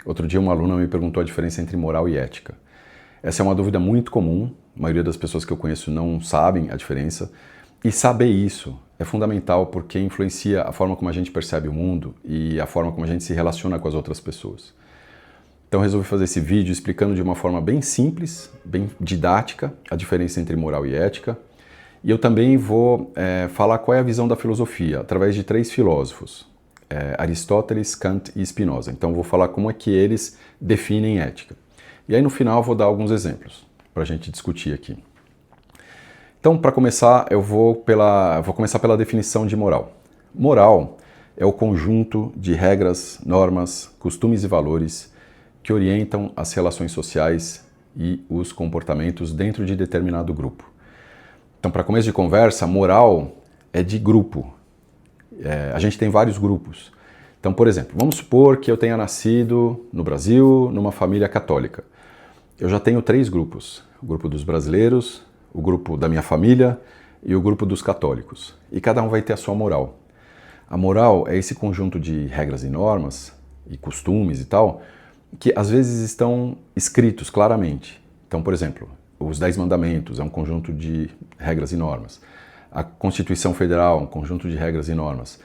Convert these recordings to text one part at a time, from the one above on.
Outro dia uma aluna me perguntou a diferença entre moral e ética. Essa é uma dúvida muito comum, a maioria das pessoas que eu conheço não sabem a diferença, e saber isso é fundamental porque influencia a forma como a gente percebe o mundo e a forma como a gente se relaciona com as outras pessoas. Então resolvi fazer esse vídeo explicando de uma forma bem simples, bem didática, a diferença entre moral e ética. E eu também vou falar qual é a visão da filosofia, através de 3 filósofos, Aristóteles, Kant e Spinoza. Então vou falar como é que eles definem ética. E aí no final vou dar alguns exemplos para a gente discutir aqui. Então, para começar, eu vou começar pela definição de moral. Moral é o conjunto de regras, normas, costumes e valores que orientam as relações sociais e os comportamentos dentro de determinado grupo. Então, para começo de conversa, moral é de grupo. A gente tem vários grupos. Então, por exemplo, vamos supor que eu tenha nascido no Brasil, numa família católica. Eu já tenho 3 grupos. O grupo dos brasileiros, o grupo da minha família e o grupo dos católicos. E cada um vai ter a sua moral. A moral é esse conjunto de regras e normas, e costumes e tal, que às vezes estão escritos claramente. Então, por exemplo, os 10 mandamentos é um conjunto de regras e normas. A Constituição Federal é um conjunto de regras e normas.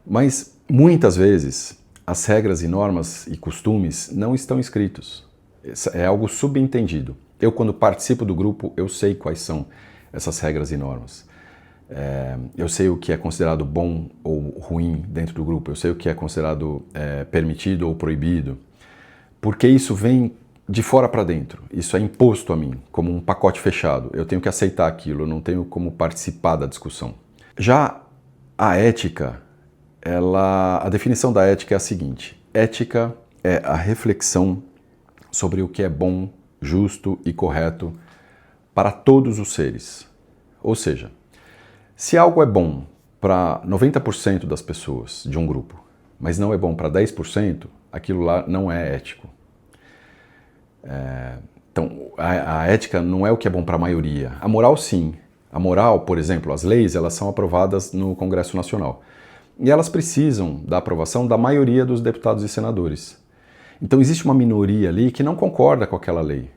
Mas, muitas vezes, as regras e normas e costumes não estão escritos. É algo subentendido. Eu, quando participo do grupo, eu sei quais são essas regras e normas. Eu sei o que é considerado bom ou ruim dentro do grupo. Eu sei o que é considerado permitido ou proibido. Porque isso vem de fora para dentro. Isso é imposto a mim, como um pacote fechado. Eu tenho que aceitar aquilo, eu não tenho como participar da discussão. Já a ética, a definição da ética é a seguinte: ética é a reflexão sobre o que é bom, justo e correto para todos os seres. Ou seja, se algo é bom para 90% das pessoas de um grupo, mas não é bom para 10%, aquilo lá não é ético. Então, a ética não é o que é bom para a maioria. A moral, sim. A moral, por exemplo, as leis, elas são aprovadas no Congresso Nacional. E elas precisam da aprovação da maioria dos deputados e senadores. Então, existe uma minoria ali que não concorda com aquela lei.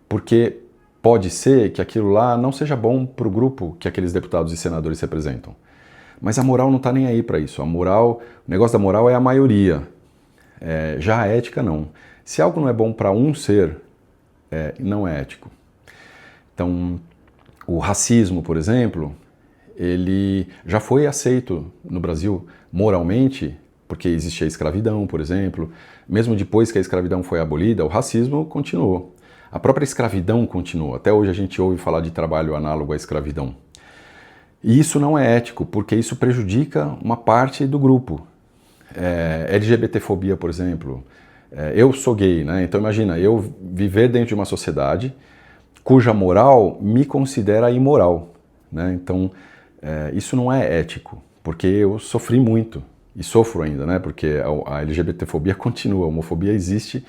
Porque pode ser que aquilo lá não seja bom para o grupo que aqueles deputados e senadores representam. Mas a moral não está nem aí para isso. O negócio da moral é a maioria. Já a ética, não. Se algo não é bom para um ser, não é ético. Então, o racismo, por exemplo, ele já foi aceito no Brasil moralmente, porque existia a escravidão, por exemplo. Mesmo depois que a escravidão foi abolida, o racismo continuou. A própria escravidão continuou. Até hoje a gente ouve falar de trabalho análogo à escravidão. E isso não é ético, porque isso prejudica uma parte do grupo. LGBTfobia, por exemplo. Eu sou gay, né? Então imagina, eu viver dentro de uma sociedade cuja moral me considera imoral, né? Então isso não é ético, porque eu sofri muito e sofro ainda, né? Porque a LGBTfobia continua, a homofobia existe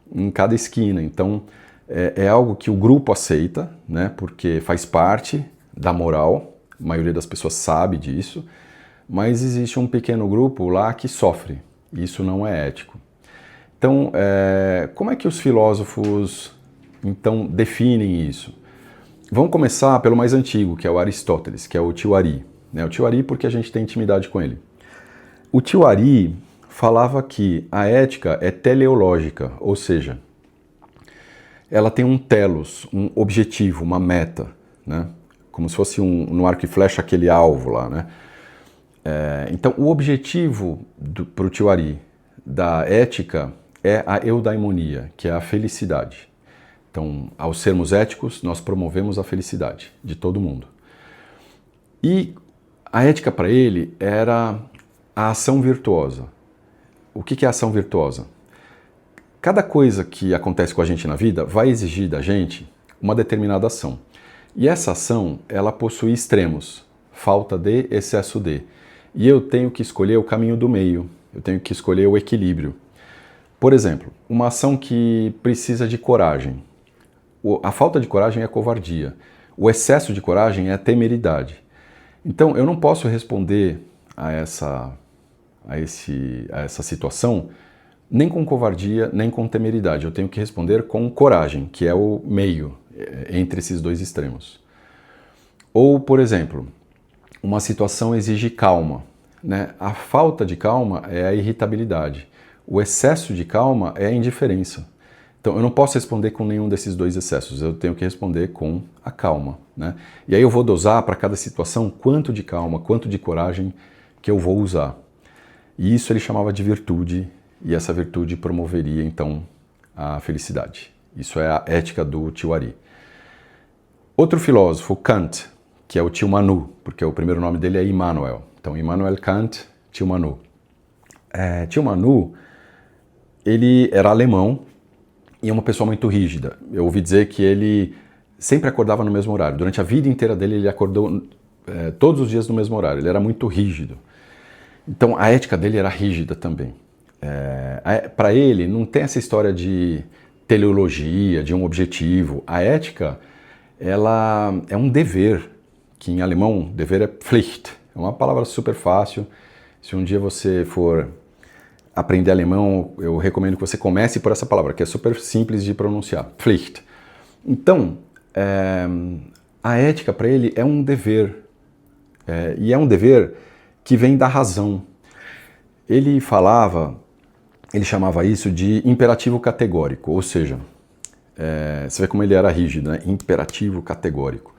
em cada esquina. Então é algo que o grupo aceita, né? Porque faz parte da moral, a maioria das pessoas sabe disso, mas existe um pequeno grupo lá que sofre, e isso não é ético. Então, como é que os filósofos, então, definem isso? Vamos começar pelo mais antigo, que é o Aristóteles, que é o tio Ari. O tio Ari porque a gente tem intimidade com ele. O tio Ari falava que a ética é teleológica, ou seja, ela tem um telos, um objetivo, uma meta, né? Como se fosse no arco e flecha aquele alvo lá, né? Então, o objetivo para o tio Ari da ética é a eudaimonia, que é a felicidade. Então, ao sermos éticos, nós promovemos a felicidade de todo mundo. E a ética para ele era a ação virtuosa. O que é a ação virtuosa? Cada coisa que acontece com a gente na vida vai exigir da gente uma determinada ação. E essa ação, ela possui extremos, falta de, excesso de. E eu tenho que escolher o caminho do meio, eu tenho que escolher o equilíbrio. Por exemplo, uma ação que precisa de coragem. A falta de coragem é covardia. O excesso de coragem é temeridade. Então, eu não posso responder a essa situação nem com covardia, nem com temeridade. Eu tenho que responder com coragem, que é o meio entre esses dois extremos. Ou, por exemplo, uma situação exige calma, né? A falta de calma é a irritabilidade. O excesso de calma é a indiferença. Então, eu não posso responder com nenhum desses dois excessos, eu tenho que responder com a calma, né? E aí eu vou dosar para cada situação quanto de calma, quanto de coragem que eu vou usar. E isso ele chamava de virtude, e essa virtude promoveria, então, a felicidade. Isso é a ética do tio Ari. Outro filósofo, Kant, que é o tio Manu, porque o primeiro nome dele é Immanuel. Então, Immanuel Kant, tio Manu. Tio Manu, ele era alemão, e é uma pessoa muito rígida. Eu ouvi dizer que ele sempre acordava no mesmo horário. Durante a vida inteira dele, ele acordou todos os dias no mesmo horário. Ele era muito rígido. Então, a ética dele era rígida também. Para ele, não tem essa história de teleologia, de um objetivo. A ética, ela é um dever, que em alemão, dever é Pflicht. É uma palavra super fácil. Se um dia você for aprender alemão, eu recomendo que você comece por essa palavra, que é super simples de pronunciar, Pflicht. Então, a ética para ele é um dever, e é um dever que vem da razão. Ele chamava isso de imperativo categórico, ou seja, você vê como ele era rígido, né? Imperativo categórico.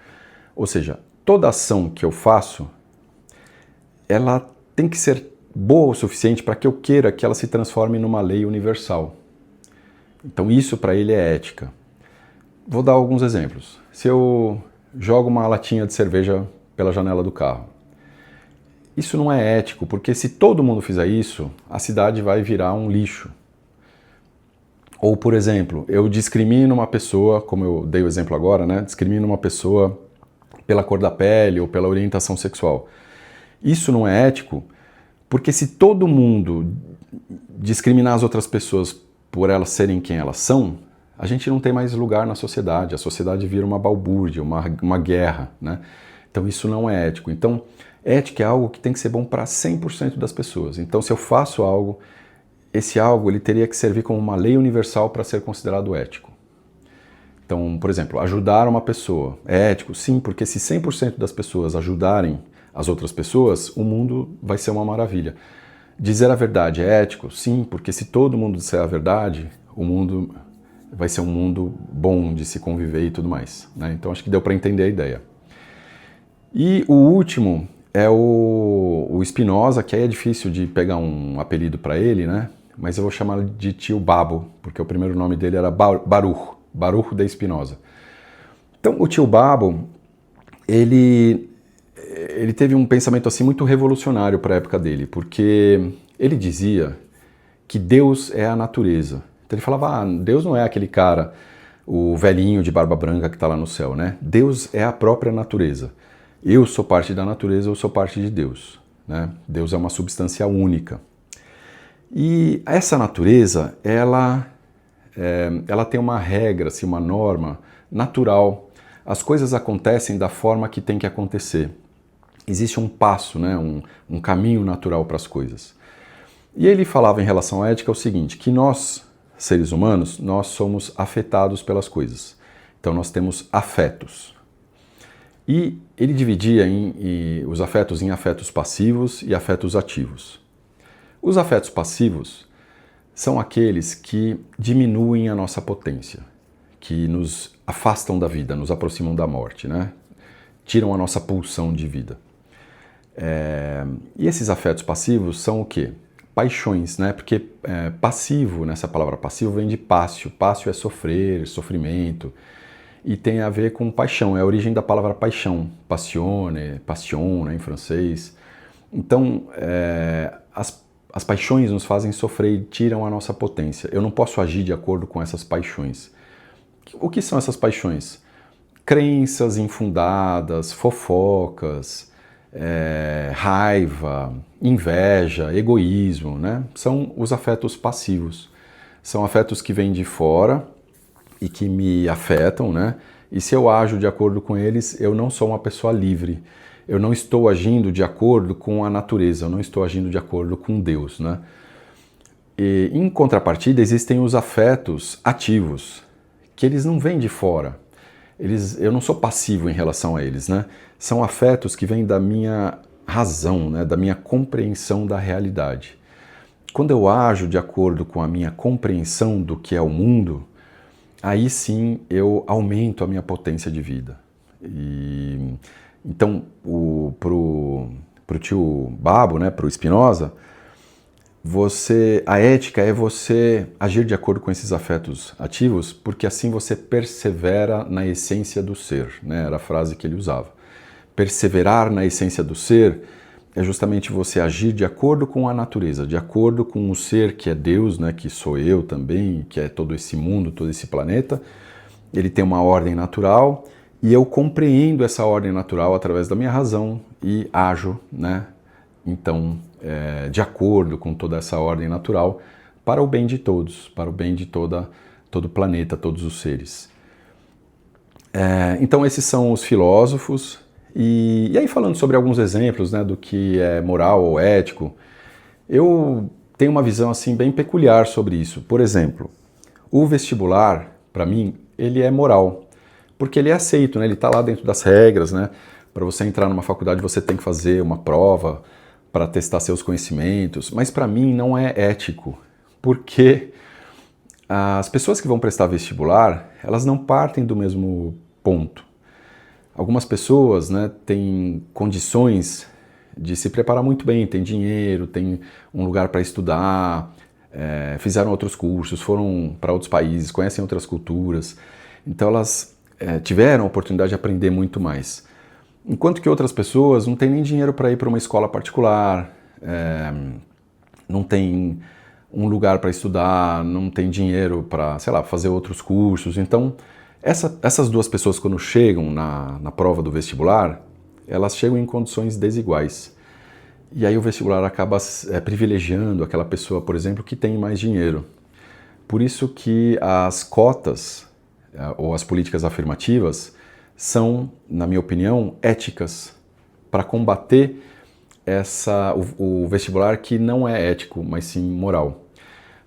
Ou seja, toda ação que eu faço, ela tem que ser boa o suficiente para que eu queira que ela se transforme numa lei universal. Então isso para ele é ética. Vou dar alguns exemplos. Se eu jogo uma latinha de cerveja pela janela do carro, isso não é ético, porque se todo mundo fizer isso, a cidade vai virar um lixo. Ou, por exemplo, eu discrimino uma pessoa, como eu dei o exemplo agora, né? Discrimino uma pessoa pela cor da pele ou pela orientação sexual. Isso não é ético, porque se todo mundo discriminar as outras pessoas por elas serem quem elas são, a gente não tem mais lugar na sociedade. A sociedade vira uma balbúrdia, uma guerra, né? Então isso não é ético. Então, ética é algo que tem que ser bom para 100% das pessoas. Então, se eu faço algo, esse algo ele teria que servir como uma lei universal para ser considerado ético. Então, por exemplo, ajudar uma pessoa é ético? Sim, porque se 100% das pessoas ajudarem as outras pessoas, o mundo vai ser uma maravilha. Dizer a verdade é ético? Sim, porque se todo mundo disser a verdade, o mundo vai ser um mundo bom de se conviver e tudo mais, né? Então acho que deu para entender a ideia. E o último é o Spinoza, que aí é difícil de pegar um apelido para ele, né? Mas eu vou chamar de tio Babo, porque o primeiro nome dele era Baruch de Spinoza. Então o tio Babo, ele teve um pensamento assim muito revolucionário para a época dele, porque ele dizia que Deus é a natureza. Então ele falava, Deus não é aquele cara, o velhinho de barba branca que está lá no céu, né? Deus é a própria natureza. Eu sou parte da natureza, eu sou parte de Deus, né? Deus é uma substância única. E essa natureza, ela tem uma regra, assim, uma norma natural. As coisas acontecem da forma que tem que acontecer. Existe um passo, né? um caminho natural para as coisas. E ele falava em relação à ética o seguinte, que nós, seres humanos, nós somos afetados pelas coisas. Então nós temos afetos. E ele dividia os afetos em afetos passivos e afetos ativos. Os afetos passivos são aqueles que diminuem a nossa potência, que nos afastam da vida, nos aproximam da morte, né? Tiram a nossa pulsão de vida. E esses afetos passivos são o quê? Paixões, né? Porque passivo, nessa palavra passivo, vem de pássio. Pássio é sofrer, sofrimento. E tem a ver com paixão, é a origem da palavra paixão. Passione, passion, né, em francês. Então, as paixões nos fazem sofrer e tiram a nossa potência. Eu não posso agir de acordo com essas paixões. O que são essas paixões? Crenças infundadas, fofocas, raiva, inveja, egoísmo, né? São os afetos passivos. São afetos que vêm de fora e que me afetam, né? E se eu ajo de acordo com eles, eu não sou uma pessoa livre. Eu não estou agindo de acordo com a natureza, eu não estou agindo de acordo com Deus, né? E, em contrapartida, existem os afetos ativos, que eles não vêm de fora. Eu não sou passivo em relação a eles, né? São afetos que vêm da minha razão, né? Da minha compreensão da realidade. Quando eu ajo de acordo com a minha compreensão do que é o mundo, aí sim eu aumento a minha potência de vida. Então, pro tio Babo, né, pro Spinoza, a ética é você agir de acordo com esses afetos ativos, porque assim você persevera na essência do ser, né? Era a frase que ele usava. Perseverar na essência do ser é justamente você agir de acordo com a natureza, de acordo com o ser que é Deus, né? Que sou eu também, que é todo esse mundo, todo esse planeta. Ele tem uma ordem natural e eu compreendo essa ordem natural através da minha razão e ajo, né? Então, de acordo com toda essa ordem natural, para o bem de todos, para o bem de todo o planeta, todos os seres. Então, esses são os filósofos. E aí, falando sobre alguns exemplos, né, do que é moral ou ético, eu tenho uma visão assim bem peculiar sobre isso. Por exemplo, o vestibular, para mim, ele é moral, porque ele é aceito, né? Ele está lá dentro das regras, né? Para você entrar numa faculdade, você tem que fazer uma prova para testar seus conhecimentos, mas para mim não é ético, porque as pessoas que vão prestar vestibular, elas não partem do mesmo ponto. Algumas pessoas, né, têm condições de se preparar muito bem, têm dinheiro, têm um lugar para estudar, fizeram outros cursos, foram para outros países, conhecem outras culturas, então elas tiveram a oportunidade de aprender muito mais. Enquanto que outras pessoas não têm nem dinheiro para ir para uma escola particular, não tem um lugar para estudar, não tem dinheiro para, sei lá, fazer outros cursos. Então, essas duas pessoas, quando chegam na prova do vestibular, elas chegam em condições desiguais. E aí o vestibular acaba privilegiando aquela pessoa, por exemplo, que tem mais dinheiro. Por isso que as cotas, ou as políticas afirmativas, são, na minha opinião, éticas para combater o vestibular que não é ético, mas sim moral.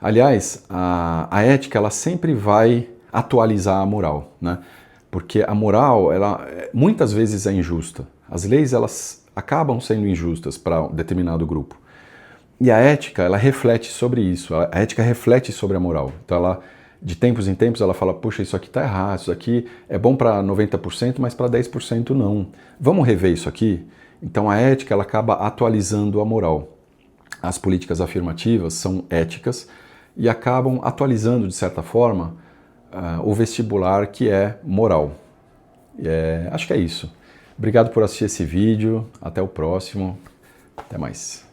Aliás, a ética ela sempre vai atualizar a moral, né? Porque a moral, ela muitas vezes é injusta. As leis, elas acabam sendo injustas para um determinado grupo. E a ética, ela reflete sobre isso. A ética reflete sobre a moral. Então, ela, de tempos em tempos, ela fala, puxa, isso aqui está errado, isso aqui é bom para 90%, mas para 10% não. Vamos rever isso aqui? Então, a ética, ela acaba atualizando a moral. As políticas afirmativas são éticas e acabam atualizando, de certa forma, o vestibular que é moral. Acho que é isso. Obrigado por assistir esse vídeo. Até o próximo. Até mais.